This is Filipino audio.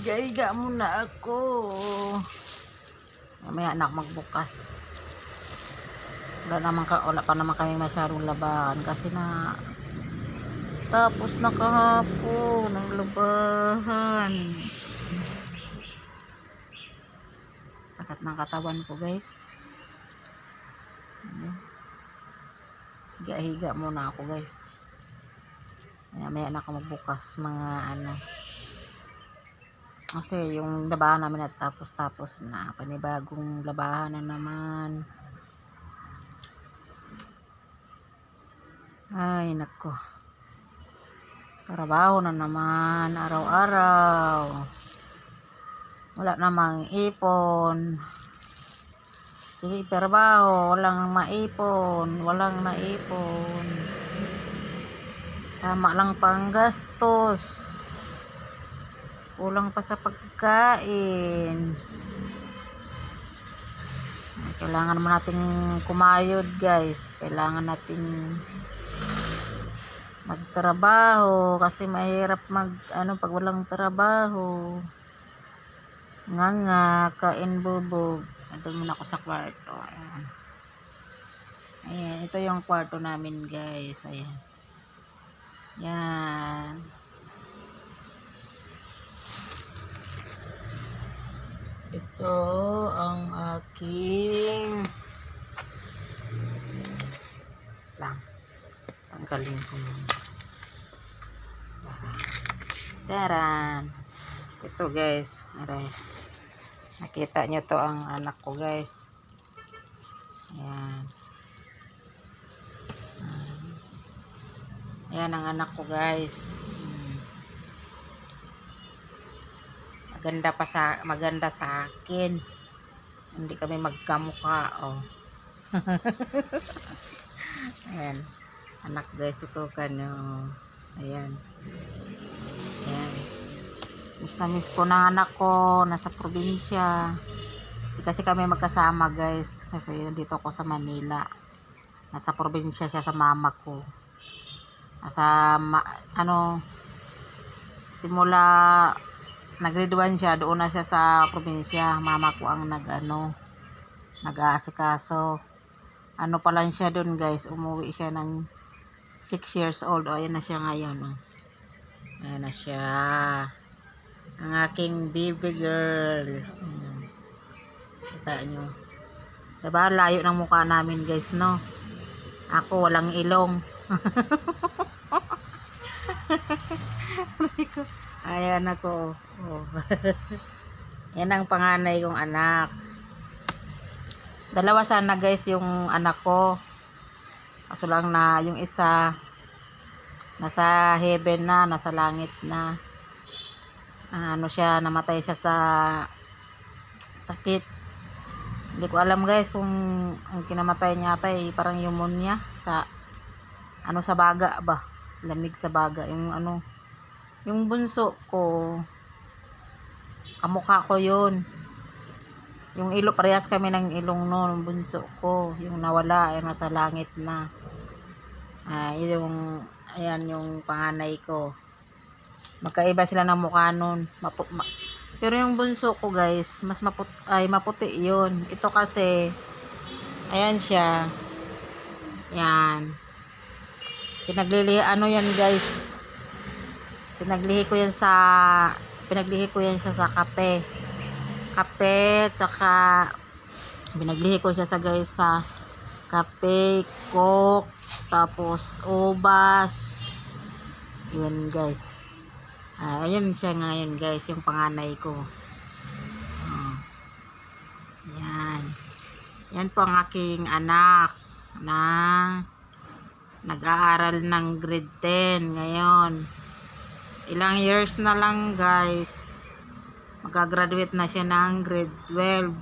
Higa-higa muna ako. May anak magbukas. Wala pa naman kami masyadong labahan kasi na tapos na kahapon ang labahan. Sakit ng katawan ko, guys. Higa-higa muna ako, guys. May anak magbukas mga ano. Kasi yung labahan namin at tapos na. Panibagong labahan na naman. Ay, nako. Trabaho na naman. Araw-araw. Wala namang ipon. Sige, trabaho. Walang maipon. Walang naipon. Tama lang pang gastos. Kulang pa sa pagkain. Kailangan naman nating kumayod, guys. Kailangan nating magtrabaho kasi mahirap pag walang trabaho. Nga kain bubog. Ito muna ako sa kwarto. Ayan, ito yung kwarto namin, guys. Ayan. Yan. Ito ang aking lang. Tanggalin ko muna. Charan. Ito, guys. Aray. Nakita nyo to ang anak ko, guys. Ayan. Ayan ang anak ko, guys. Maganda sa akin. Hindi kami magkamukha, oh. Ayan. Anak, guys, tutukan nyo. Ayan. Ayan. Miss na miss ko na anak ko. Nasa probinsya. Hindi kasi kami magkasama, guys. Kasi dito ako sa Manila. Nasa probinsya siya sa mama ko. Simula nag-grade 1 siya, doon na siya sa probinsya. Mama ko ang nag-aasikaso. Ano pa lang siya doon, guys. Umuwi siya ng 6 years old. O, ayan na siya ngayon. O. Ayan na siya. Ang aking baby girl. Kita nyo. Diba? Layo ng mukha namin, guys, no? Ako, walang ilong. Ayan ako. Oh. Yan ang panganay kong anak. Dalawa sana, guys, yung anak ko. Kaso lang na yung isa nasa heaven na, nasa langit na. Namatay siya sa sakit. Hindi ko alam, guys, kung ang kinamatay niya ay parang pneumonia sa sa baga ba? Lamig sa baga. Yung bunso ko, kamukha ko yun. Yung parehas kami ng ilong noon, bunso ko. Yung nawala, ay nasa langit na. Ayan yung panganay ko. Magkaiba sila ng mukha noon. Pero yung bunso ko, guys, mas maputi yun. Ito kasi, ayan siya. Yan. Yan, guys. Pinaglihi ko yan siya sa kape. Tsaka pinaglihi ko siya sa kape, coke, tapos ubas. Yun, guys. Ayun siya ngayon, guys, yung panganay ko. Yan po ang aking anak na nag-aaral ng grade 10 ngayon. Ilang years na lang, guys, magagraduate na siya ng grade 12.